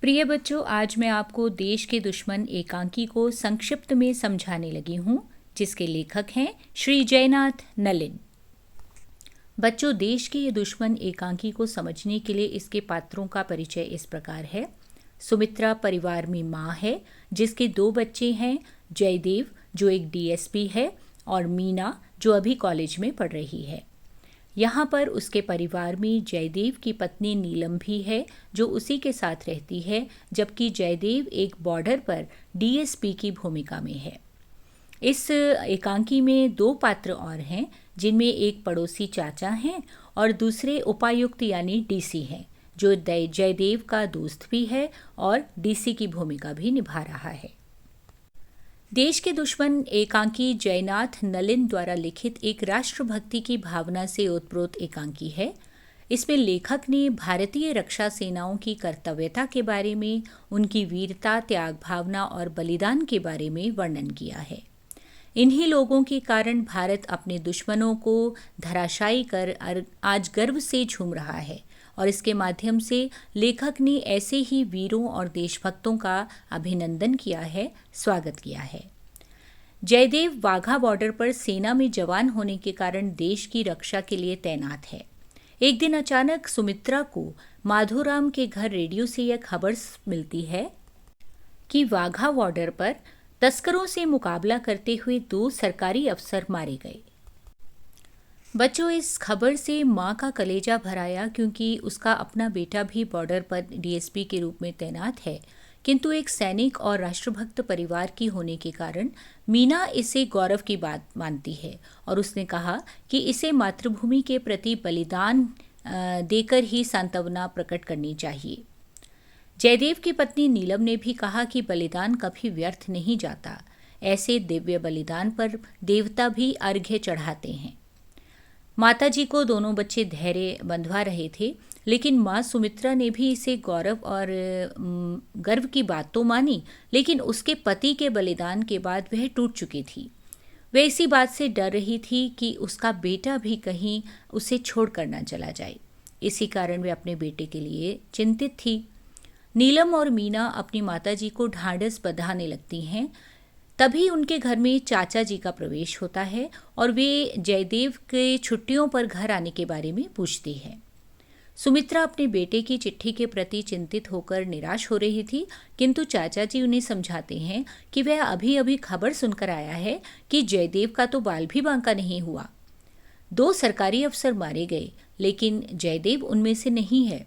प्रिय बच्चों, आज मैं आपको देश के दुश्मन एकांकी को संक्षिप्त में समझाने लगी हूँ, जिसके लेखक हैं श्री जयनाथ नलिन। बच्चों, देश के ये दुश्मन एकांकी को समझने के लिए इसके पात्रों का परिचय इस प्रकार है। सुमित्रा परिवार में माँ है, जिसके 2 बच्चे हैं, जयदेव जो एक डीएसपी है और मीना जो अभी कॉलेज में पढ़ रही है। यहाँ पर उसके परिवार में जयदेव की पत्नी नीलम भी है, जो उसी के साथ रहती है, जबकि जयदेव एक बॉर्डर पर डीएसपी की भूमिका में है। इस एकांकी में 2 पात्र और हैं, जिनमें एक पड़ोसी चाचा हैं और दूसरे उपायुक्त यानी डीसी हैं, जो जयदेव का दोस्त भी है और डीसी की भूमिका भी निभा रहा है। देश के दुश्मन एकांकी जयनाथ नलिन द्वारा लिखित एक राष्ट्रभक्ति की भावना से ओतप्रोत एकांकी है। इसमें लेखक ने भारतीय रक्षा सेनाओं की कर्तव्यता के बारे में, उनकी वीरता, त्याग भावना और बलिदान के बारे में वर्णन किया है। इन्हीं लोगों के कारण भारत अपने दुश्मनों को धराशायी कर आज गर्व से झूम रहा है और इसके माध्यम से लेखक ने ऐसे ही वीरों और देशभक्तों का अभिनंदन किया है, स्वागत किया है। जयदेव वाघा बॉर्डर पर सेना में जवान होने के कारण देश की रक्षा के लिए तैनात है। एक दिन अचानक सुमित्रा को माधोराम के घर रेडियो से यह खबर मिलती है कि वाघा बॉर्डर पर तस्करों से मुकाबला करते हुए 2 सरकारी अफसर मारे गए। बच्चों, इस खबर से माँ का कलेजा भर आया, क्योंकि उसका अपना बेटा भी बॉर्डर पर डीएसपी के रूप में तैनात है, किंतु एक सैनिक और राष्ट्रभक्त परिवार की होने के कारण मीना इसे गौरव की बात मानती है और उसने कहा कि इसे मातृभूमि के प्रति बलिदान देकर ही सांत्वना प्रकट करनी चाहिए। जयदेव की पत्नी नीलम ने भी कहा कि बलिदान कभी व्यर्थ नहीं जाता, ऐसे दिव्य बलिदान पर देवता भी अर्घ्य चढ़ाते हैं। माताजी को दोनों बच्चे धैर्य बंधवा रहे थे, लेकिन माँ सुमित्रा ने भी इसे गौरव और गर्व की बात तो मानी, लेकिन उसके पति के बलिदान के बाद वह टूट चुकी थी। वह इसी बात से डर रही थी कि उसका बेटा भी कहीं उसे छोड़कर न चला जाए। इसी कारण वे अपने बेटे के लिए चिंतित थी। नीलम और मीना अपनी माताजी को ढांढस बंधाने लगती हैं। तभी उनके घर में चाचा जी का प्रवेश होता है और वे जयदेव के छुट्टियों पर घर आने के बारे में पूछती है। सुमित्रा अपने बेटे की चिट्ठी के प्रति चिंतित होकर निराश हो रही थी, किंतु चाचा जी उन्हें समझाते हैं कि वह अभी अभी खबर सुनकर आया है कि जयदेव का तो बाल भी बांका नहीं हुआ। 2 सरकारी अफसर मारे गए, लेकिन जयदेव उनमें से नहीं है।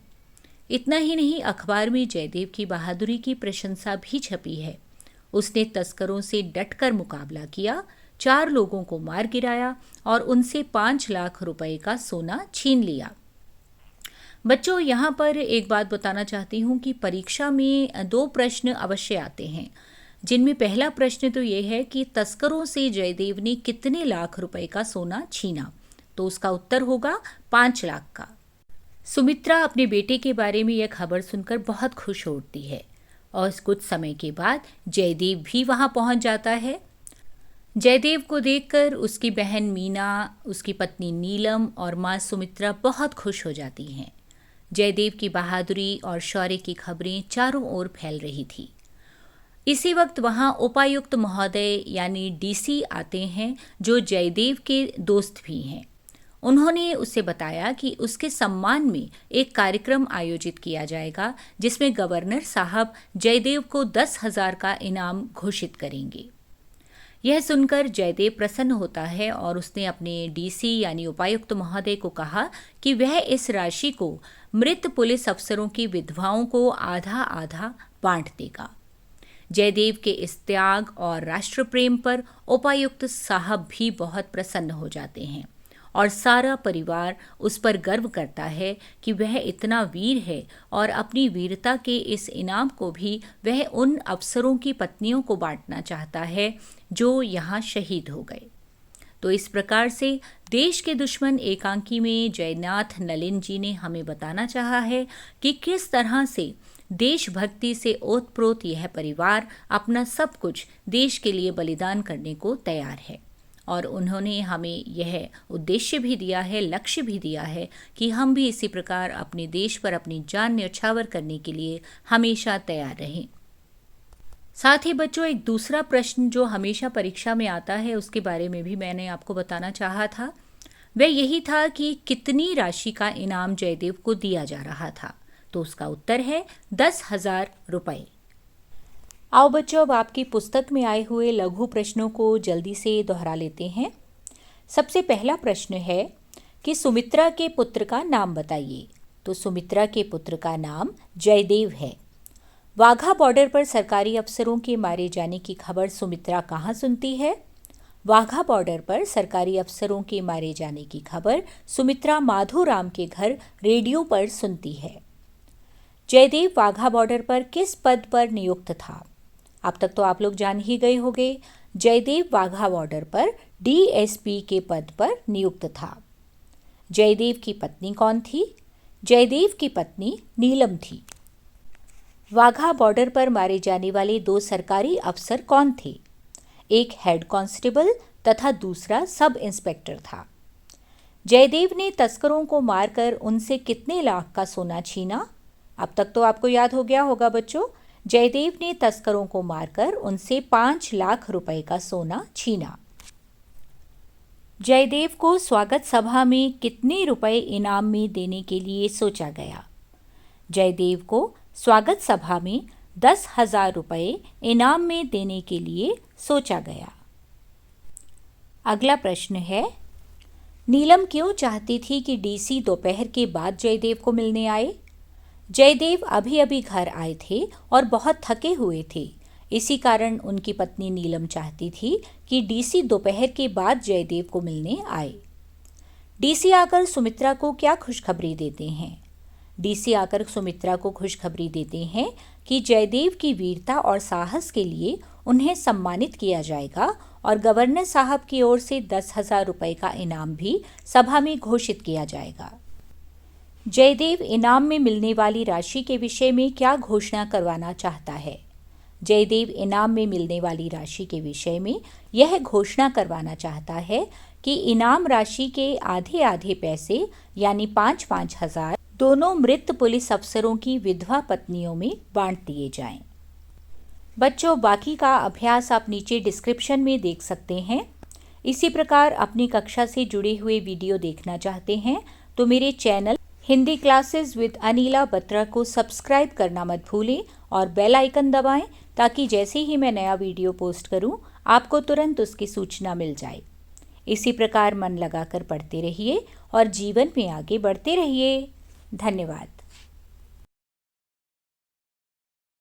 इतना ही नहीं, अखबार में जयदेव की बहादुरी की प्रशंसा भी छपी है। उसने तस्करों से डटकर मुकाबला किया, 4 लोगों को मार गिराया और उनसे 5 लाख रुपए का सोना छीन लिया। बच्चों, यहाँ पर एक बात बताना चाहती हूँ कि परीक्षा में 2 प्रश्न अवश्य आते हैं, जिनमें पहला प्रश्न तो ये है कि तस्करों से जयदेव ने कितने लाख रुपए का सोना छीना, तो उसका उत्तर होगा 5 लाख का। सुमित्रा अपने बेटे के बारे में यह खबर सुनकर बहुत खुश होती है और कुछ समय के बाद जयदेव भी वहां पहुंच जाता है। जयदेव को देखकर उसकी बहन मीना, उसकी पत्नी नीलम और माँ सुमित्रा बहुत खुश हो जाती हैं। जयदेव की बहादुरी और शौर्य की खबरें चारों ओर फैल रही थी। इसी वक्त वहां उपायुक्त महोदय यानी डीसी आते हैं, जो जयदेव के दोस्त भी हैं। उन्होंने उसे बताया कि उसके सम्मान में एक कार्यक्रम आयोजित किया जाएगा, जिसमें गवर्नर साहब जयदेव को 10,000 का इनाम घोषित करेंगे। यह सुनकर जयदेव प्रसन्न होता है और उसने अपने डीसी यानी उपायुक्त महोदय को कहा कि वह इस राशि को मृत पुलिस अफसरों की विधवाओं को आधा आधा बांट देगा। जयदेव के इस त्याग और राष्ट्र प्रेम पर उपायुक्त साहब भी बहुत प्रसन्न हो जाते हैं और सारा परिवार उस पर गर्व करता है कि वह इतना वीर है और अपनी वीरता के इस इनाम को भी वह उन अफसरों की पत्नियों को बांटना चाहता है जो यहाँ शहीद हो गए। तो इस प्रकार से देश के दुश्मन एकांकी में जयनाथ नलिन जी ने हमें बताना चाहा है कि किस तरह से देशभक्ति से ओतप्रोत यह परिवार अपना सब कुछ देश के लिए बलिदान करने को तैयार है और उन्होंने हमें यह उद्देश्य भी दिया है, लक्ष्य भी दिया है कि हम भी इसी प्रकार अपने देश पर अपनी जान न्यौछावर करने के लिए हमेशा तैयार रहें। साथ ही बच्चों, एक दूसरा प्रश्न जो हमेशा परीक्षा में आता है उसके बारे में भी मैंने आपको बताना चाहा था। वह यही था कि कितनी राशि का इनाम जयदेव को दिया जा रहा था। तो उसका उत्तर है 10,000 रुपये। आओ बच्चों, अब आपकी पुस्तक में आए हुए लघु प्रश्नों को जल्दी से दोहरा लेते हैं। सबसे पहला प्रश्न है कि सुमित्रा के पुत्र का नाम बताइए। तो सुमित्रा के पुत्र का नाम जयदेव है। वाघा बॉर्डर पर सरकारी अफसरों के मारे जाने की खबर सुमित्रा कहाँ सुनती है? वाघा बॉर्डर पर सरकारी अफसरों के मारे जाने की खबर सुमित्रा माधोराम के घर रेडियो पर सुनती है। जयदेव वाघा बॉर्डर पर किस पद पर नियुक्त था? अब तक तो आप लोग जान ही गए होंगे। जयदेव वाघा बॉर्डर पर डीएसपी के पद पर नियुक्त था। जयदेव की पत्नी कौन थी? जयदेव की पत्नी नीलम थी। वाघा बॉर्डर पर मारे जाने वाले 2 सरकारी अफसर कौन थे? एक हेड कांस्टेबल तथा दूसरा सब इंस्पेक्टर था। जयदेव ने तस्करों को मारकर उनसे कितने लाख का सोना छीना? अब तक तो आपको याद हो गया होगा बच्चों। जयदेव ने तस्करों को मारकर उनसे 5 लाख रुपए का सोना छीना। जयदेव को स्वागत सभा में कितने रुपए इनाम में देने के लिए सोचा गया? जयदेव को स्वागत सभा में 10,000 रुपये इनाम में देने के लिए सोचा गया। अगला प्रश्न है, नीलम क्यों चाहती थी कि डीसी दोपहर के बाद जयदेव को मिलने आए? जयदेव अभी अभी घर आए थे और बहुत थके हुए थे। इसी कारण उनकी पत्नी नीलम चाहती थी कि डीसी दोपहर के बाद जयदेव को मिलने आए। डीसी आकर सुमित्रा को क्या खुशखबरी देते हैं? डीसी आकर सुमित्रा को खुशखबरी देते हैं कि जयदेव की वीरता और साहस के लिए उन्हें सम्मानित किया जाएगा और गवर्नर साहब की ओर से 10,000 रुपये का इनाम भी सभा में घोषित किया जाएगा। जयदेव इनाम में मिलने वाली राशि के विषय में क्या घोषणा करवाना चाहता है? जयदेव इनाम में मिलने वाली राशि के विषय में यह घोषणा करवाना चाहता है कि इनाम राशि के आधे आधे पैसे यानी 5-5 हजार दोनों मृत पुलिस अफसरों की विधवा पत्नियों में बांट दिए जाएं। बच्चों, बाकी का अभ्यास आप नीचे डिस्क्रिप्शन में देख सकते हैं। इसी प्रकार अपनी कक्षा से जुड़े हुए वीडियो देखना चाहते हैं तो मेरे channel Hindi classes with Anila Batra को सब्सक्राइब करना मत भूलें और बेल आइकन दबाएं ताकि जैसे ही मैं नया वीडियो पोस्ट करूं आपको तुरंत उसकी सूचना मिल जाए। इसी प्रकार मन लगाकर पढ़ते रहिए और जीवन में आगे बढ़ते रहिए। धन्यवाद।